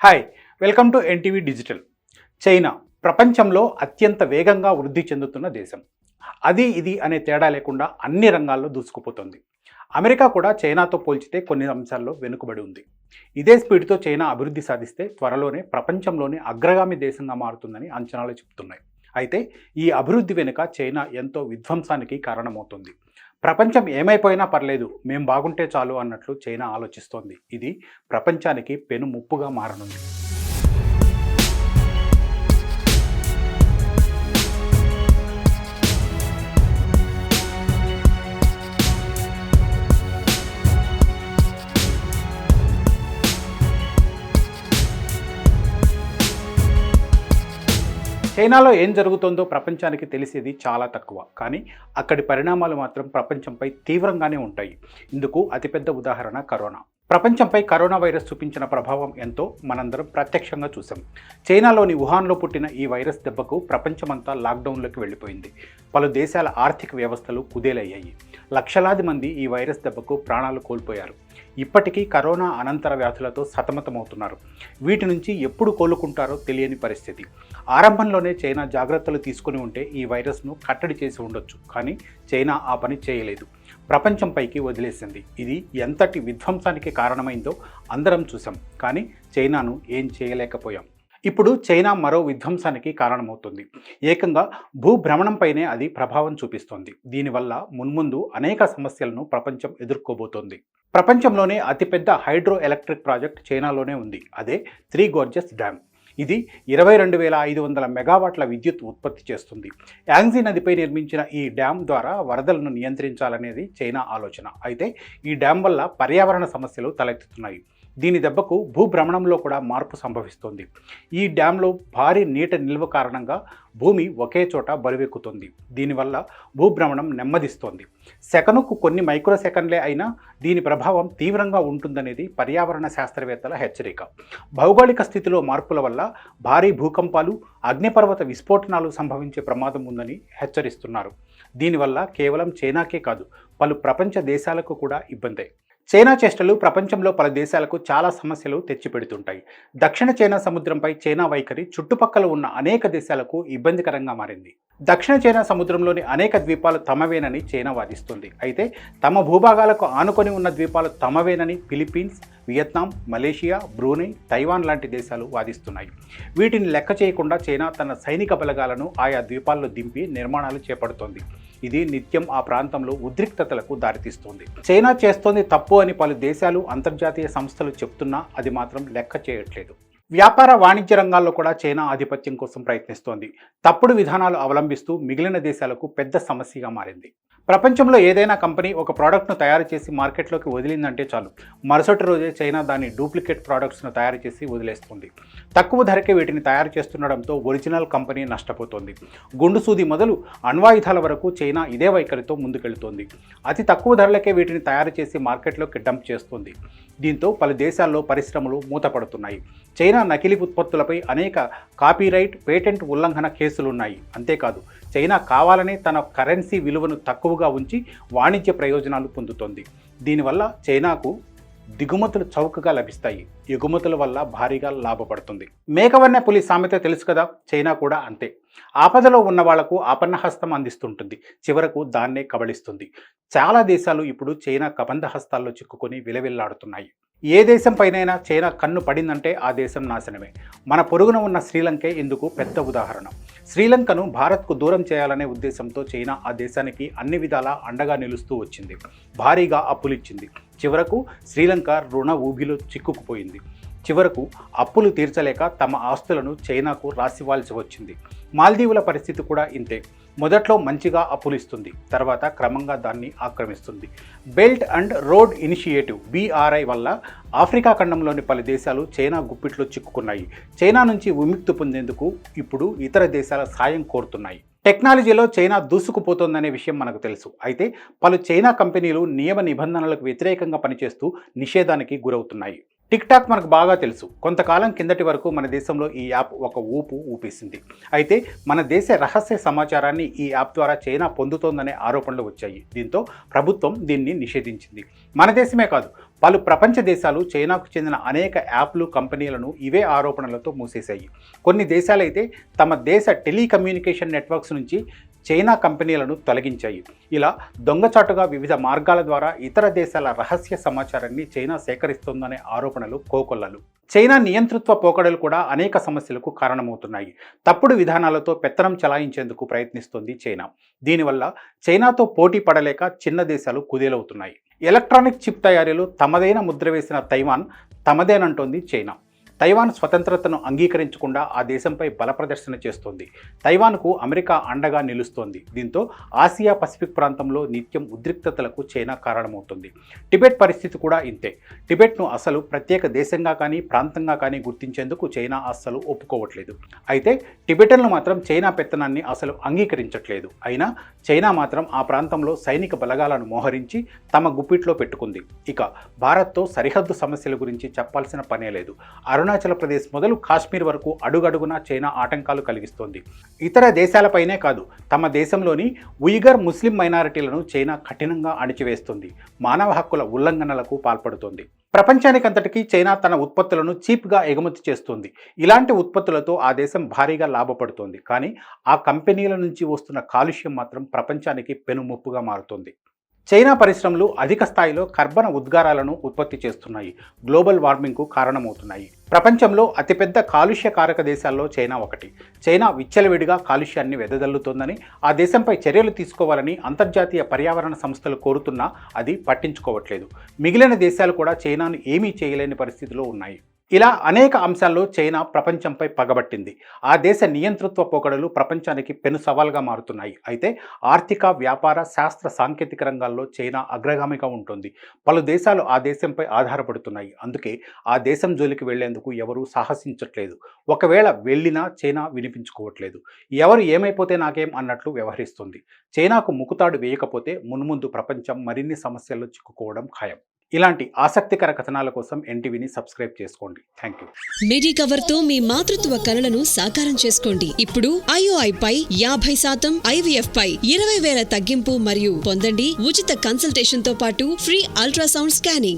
Hi, welcome to NTV digital. China ప్రపంచంలో అత్యంత వేగంగా వృద్ధి చెందుతున్న దేశం. అది ఇది అనే తేడా లేకుండా అన్ని రంగాల్లో దూసుకుపోతుంది. అమెరికా కూడా చైనాతో పోల్చితే కొన్ని అంశాల్లో వెనుకబడి ఉంది. ఇదే స్పీడ్తో చైనా అభివృద్ధి సాధిస్తే త్వరలోనే ప్రపంచంలోనే అగ్రగామి దేశంగా మారుతుందని అంచనాలు చెబుతున్నాయి. అయితే ఈ అభివృద్ధి వెనుక చైనా ఎంతో విధ్వంసానికి కారణమవుతుంది. ప్రపంచం ఏమైపోయినా పర్లేదు, మేం బాగుంటే చాలు అన్నట్లు చైనా ఆలోచిస్తోంది. ఇది ప్రపంచానికి పెను ముప్పుగా మారనుంది. చైనాలో ఏం జరుగుతుందో ప్రపంచానికి తెలిసేది చాలా తక్కువ, కానీ అక్కడి పరిణామాలు మాత్రం ప్రపంచంపై తీవ్రంగానే ఉంటాయి. ఇందుకు అతిపెద్ద ఉదాహరణ కరోనా. ప్రపంచంపై కరోనా వైరస్ చూపించిన ప్రభావం ఎంతో మనందరం ప్రత్యక్షంగా చూసాం. చైనాలోని వుహాన్లో పుట్టిన ఈ వైరస్ దెబ్బకు ప్రపంచమంతా లాక్డౌన్లోకి వెళ్ళిపోయింది. పలు దేశాల ఆర్థిక వ్యవస్థలు కుదేలయ్యాయి. లక్షలాది మంది ఈ వైరస్ దెబ్బకు ప్రాణాలు కోల్పోయారు. ఇప్పటికీ కరోనా అనంతర వ్యాధులతో సతమతమవుతున్నారు. వీటి నుంచి ఎప్పుడు కోలుకుంటారో తెలియని పరిస్థితి. ఆరంభంలోనే చైనా జాగ్రత్తలు తీసుకుని ఉంటే ఈ వైరస్ను కట్టడి చేసి ఉండొచ్చు, కానీ చైనా ఆ పని చేయలేదు. ప్రపంచంపైకి వదిలేసింది. ఇది ఎంతటి విధ్వంసానికి కారణమైందో అందరం చూసాం, కానీ చైనాను ఏం చేయలేకపోయాం. ఇప్పుడు చైనా మరో విధ్వంసానికి కారణమవుతుంది. ఏకంగా భూభ్రమణంపైనే అది ప్రభావం చూపిస్తోంది. దీనివల్ల మున్ముందు అనేక సమస్యలను ప్రపంచం ఎదుర్కోబోతోంది. ప్రపంచంలోనే అతిపెద్ద హైడ్రో ఎలక్ట్రిక్ ప్రాజెక్ట్ చైనాలోనే ఉంది. అదే త్రీ గోర్జెస్ డ్యామ్. ఇది 22,500 మెగావాట్ల విద్యుత్ ఉత్పత్తి చేస్తుంది. యాంగ్జీ నదిపై నిర్మించిన ఈ డ్యామ్ ద్వారా వరదలను నియంత్రించాలనేది చైనా ఆలోచన. అయితే ఈ డ్యామ్ వల్ల పర్యావరణ సమస్యలు తలెత్తుతున్నాయి. దీని దెబ్బకు భూభ్రమణంలో కూడా మార్పు సంభవిస్తోంది. ఈ డ్యాంలో భారీ నీటి నిల్వ కారణంగా భూమి ఒకే చోట బరువెక్కుతుంది. దీనివల్ల భూభ్రమణం నెమ్మదిస్తోంది. సెకనుకు కొన్ని మైక్రో సెకండ్లే అయినా దీని ప్రభావం తీవ్రంగా ఉంటుందనేది పర్యావరణ శాస్త్రవేత్తల హెచ్చరిక. భౌగోళిక స్థితిలో మార్పుల వల్ల భారీ భూకంపాలు, అగ్నిపర్వత విస్ఫోటనాలు సంభవించే ప్రమాదం ఉందని హెచ్చరిస్తున్నారు. దీనివల్ల కేవలం చైనాకే కాదు, పలు ప్రపంచ దేశాలకు కూడా ఇబ్బందే. చైనా చేష్టలు ప్రపంచంలో పలు దేశాలకు చాలా సమస్యలు తెచ్చిపెడుతుంటాయి. దక్షిణ చైనా సముద్రంపై చైనా వైఖరి చుట్టుపక్కల ఉన్న అనేక దేశాలకు ఇబ్బందికరంగా మారింది. దక్షిణ చైనా సముద్రంలోని అనేక ద్వీపాలు తమవేనని చైనా వాదిస్తుంది. అయితే తమ భూభాగాలకు ఆనుకొని ఉన్న ద్వీపాలు తమవేనని Philippines, Vietnam, Malaysia, Brunei, Taiwan లాంటి దేశాలు వాదిస్తున్నాయి. వీటిని లెక్క చేయకుండా చైనా తన సైనిక బలగాలను ఆయా ద్వీపాల్లో దింపి నిర్మాణాలు చేపడుతోంది. ఇది నిత్యం ఆ ప్రాంతంలో ఉద్రిక్తతలకు దారితీస్తోంది. చైనా చేస్తోంది తప్పు అని పలు దేశాలు, అంతర్జాతీయ సంస్థలు చెప్తున్నా అది మాత్రం లెక్క చేయట్లేదు. వ్యాపార, వాణిజ్య రంగాల్లో కూడా చైనా ఆధిపత్యం కోసం ప్రయత్నిస్తోంది. తప్పుడు విధానాలు అవలంబిస్తూ మిగిలిన దేశాలకు పెద్ద సమస్యగా మారింది. ప్రపంచంలో ఏదైనా కంపెనీ ఒక ప్రోడక్ట్ను తయారు చేసి మార్కెట్లోకి వదిలిందంటే చాలు, మరుసటి రోజే చైనా దాని డూప్లికేట్ ప్రోడక్ట్స్ను తయారు చేసి వదిలేస్తుంది. తక్కువ ధరకే వీటిని తయారు చేస్తుండడంతో ఒరిజినల్ కంపెనీ నష్టపోతోంది. గుండు సూది మొదలు అణ్వాయుధాల వరకు చైనా ఇదే వైఖరితో ముందుకెళ్తోంది. అతి తక్కువ ధరలకే వీటిని తయారు చేసి మార్కెట్లోకి డంప్ చేస్తుంది. దీంతో పలు దేశాల్లో పరిశ్రమలు మూతపడుతున్నాయి. చైనా నకిలీ ఉత్పత్తులపై అనేక కాపీరైట్, పేటెంట్ ఉల్లంఘన కేసులున్నాయి. అంతేకాదు, చైనా కావాలనే తన కరెన్సీ విలువను తక్కువగా ఉంచి వాణిజ్య ప్రయోజనాలు పొందుతోంది. దీనివల్ల చైనాకు దిగుమతులు చౌకగా లభిస్తాయి, ఎగుమతుల వల్ల భారీగా లాభపడుతుంది. మేకవన్నె పులి సామెత తెలుసు కదా, చైనా కూడా అంతే. ఆపదలో ఉన్న వాళ్లకు ఆపన్నహస్తం అందిస్తుంటుంది, చివరకు దాన్నే కబళిస్తుంది. చాలా దేశాలు ఇప్పుడు చైనా కబంధ హస్తాల్లో చిక్కుకొని విలవిల్లాడుతున్నాయి. ఏ దేశం పైనైనా చైనా కన్ను పడిందంటే ఆ దేశం నాశనమే. మన పొరుగున ఉన్న శ్రీలంకే ఇందుకు పెద్ద ఉదాహరణ. శ్రీలంకను భారత్కు దూరం చేయాలనే ఉద్దేశంతో చైనా ఆ దేశానికి అన్ని విధాలా అండగా నిలుస్తూ వచ్చింది. భారీగా అప్పులిచ్చింది. చివరకు శ్రీలంక రుణ ఊబిలో చిక్కుకుపోయింది. చివరకు అప్పులు తీర్చలేక తమ ఆస్తులను చైనాకు రాసివ్వాల్సి వచ్చింది. మాల్దీవుల పరిస్థితి కూడా ఇంతే. మొదట్లో మంచిగా అప్పులు ఇస్తుంది, తర్వాత క్రమంగా దాన్ని ఆక్రమిస్తుంది. Belt and Road Initiative BRI వల్ల ఆఫ్రికా ఖండంలోని పలు దేశాలు చైనా గుప్పిట్లో చిక్కుకున్నాయి. చైనా నుంచి విముక్తి పొందేందుకు ఇప్పుడు ఇతర దేశాల సాయం కోరుతున్నాయి. టెక్నాలజీలో చైనా దూసుకుపోతోందనే విషయం మనకు తెలుసు. అయితే పలు చైనా కంపెనీలు నియమ నిబంధనలకు వ్యతిరేకంగా పనిచేస్తూ నిషేధానికి గురవుతున్నాయి. టిక్ టాక్ మనకు బాగా తెలుసు. కొంతకాలం కిందటి వరకు మన దేశంలో ఈ యాప్ ఒక ఊపేసింది. అయితే మన దేశ రహస్య సమాచారాన్ని ఈ యాప్ ద్వారా చైనా పొందుతోందనే ఆరోపణలు వచ్చాయి. దీంతో ప్రభుత్వం దీన్ని నిషేధించింది. మన దేశమే కాదు, పలు ప్రపంచ దేశాలు చైనాకు చెందిన అనేక యాప్లు కంపెనీలను ఇవే ఆరోపణలతో మూసేశాయి. కొన్ని దేశాలైతే తమ దేశ టెలికమ్యూనికేషన్ నెట్వర్క్స్ నుంచి చైనా కంపెనీలను తొలగించాయి. ఇలా దొంగచాటుగా వివిధ మార్గాల ద్వారా ఇతర దేశాల రహస్య సమాచారాన్ని చైనా సేకరిస్తోందనే ఆరోపణలు కోకొల్లలు. చైనా నియంతృత్వ పోకడలు కూడా అనేక సమస్యలకు కారణమవుతున్నాయి. తప్పుడు విధానాలతో పెత్తనం చెలాయించేందుకు ప్రయత్నిస్తోంది చైనా. దీనివల్ల చైనాతో పోటీ పడలేక చిన్న దేశాలు కుదేలవుతున్నాయి. ఎలక్ట్రానిక్ చిప్ తయారీలో తమదైన ముద్ర వేసిన తైవాన్ తమదేనంటోంది చైనా. తైవాన్ స్వతంత్రతను అంగీకరించకుండా ఆ దేశంపై బల ప్రదర్శన చేస్తోంది. తైవాన్కు అమెరికా అండగా నిలుస్తోంది. దీంతో ఆసియా పసిఫిక్ ప్రాంతంలో నిత్యం ఉద్రిక్తతలకు చైనా కారణమవుతుంది. టిబెట్ పరిస్థితి కూడా ఇంతే. టిబెట్ను అసలు ప్రత్యేక దేశంగా కానీ ప్రాంతంగా కానీ గుర్తించేందుకు చైనా అస్సలు ఒప్పుకోవట్లేదు. అయితే టిబెటన్లు మాత్రం చైనా పెత్తనాన్ని అసలు అంగీకరించట్లేదు. అయినా చైనా మాత్రం ఆ ప్రాంతంలో సైనిక బలగాలను మోహరించి తమ గుప్పిట్లో పెట్టుకుంది. ఇక భారత్తో సరిహద్దు సమస్యల గురించి చెప్పాల్సిన పనే లేదు. అరుణాచల్ ప్రదేశ్ మొదలు కాశ్మీర్ వరకు అడుగడుగునా చైనా ఆటంకాలు కలిగిస్తోంది. ఇతర దేశాలపైనే కాదు, తమ దేశంలోని ఉయిగర్ ముస్లిం మైనారిటీలను చైనా కఠినంగా అణిచివేస్తుంది. మానవ హక్కుల ఉల్లంఘనలకు పాల్పడుతోంది. ప్రపంచానికంతటికీ చైనా తన ఉత్పత్తులను చీప్గా ఎగుమతి చేస్తుంది. ఇలాంటి ఉత్పత్తులతో ఆ దేశం భారీగా లాభపడుతోంది. కానీ ఆ కంపెనీల నుంచి వస్తున్న కాలుష్యం మాత్రం ప్రపంచానికి పెనుముప్పుగా మారుతుంది. చైనా పరిశ్రమలు అధిక స్థాయిలో కర్బన ఉద్గారాలను ఉత్పత్తి చేస్తున్నాయి. గ్లోబల్ వార్మింగ్కు కారణమవుతున్నాయి. ప్రపంచంలో అతిపెద్ద కాలుష్యకారక దేశాల్లో చైనా ఒకటి. చైనా విచ్చలవిడిగా కాలుష్యాన్ని వెదజల్లుతోందని, ఆ దేశంపై చర్యలు తీసుకోవాలని అంతర్జాతీయ పర్యావరణ సంస్థలు కోరుతున్నా అది పట్టించుకోవట్లేదు. మిగిలిన దేశాలు కూడా చైనాను ఏమీ చేయలేని పరిస్థితిలో ఉన్నాయి. ఇలా అనేక అంశాల్లో చైనా ప్రపంచంపై పగబట్టింది. ఆ దేశ నియంతృత్వ పోకడలు ప్రపంచానికి పెను సవాల్గా మారుతున్నాయి. అయితే ఆర్థిక, వ్యాపార, శాస్త్ర, సాంకేతిక రంగాల్లో చైనా అగ్రగామిగా ఉంటుంది. పలు దేశాలు ఆ దేశంపై ఆధారపడుతున్నాయి. అందుకే ఆ దేశం జోలికి వెళ్లేందుకు ఎవరూ సాహసించట్లేదు. ఒకవేళ వెళ్ళినా చైనా వినిపించుకోవట్లేదు. ఎవరు ఏమైపోతే నాకేం అన్నట్లు వ్యవహరిస్తుంది. చైనాకు ముకుతాడు వేయకపోతే మున్ముందు ప్రపంచం మరిన్ని సమస్యల్లో చిక్కుకోవడం ఖాయం. ఇలాంటి ఆసక్తికర కథనాల కోసం ఎన్టీవీని సబ్స్క్రైబ్ చేసుకోండి. Thank you. మెడికవర్ తో మీ మాతృత్వ కలలను సాకారం చేసుకోండి. ఇప్పుడు IOI పై 50%, IVF పై 20,000 తగ్గింపు మరియు పొందండి ఉచిత కన్సల్టేషన్ తో పాటు ఫ్రీ అల్ట్రాసౌండ్ స్కానింగ్.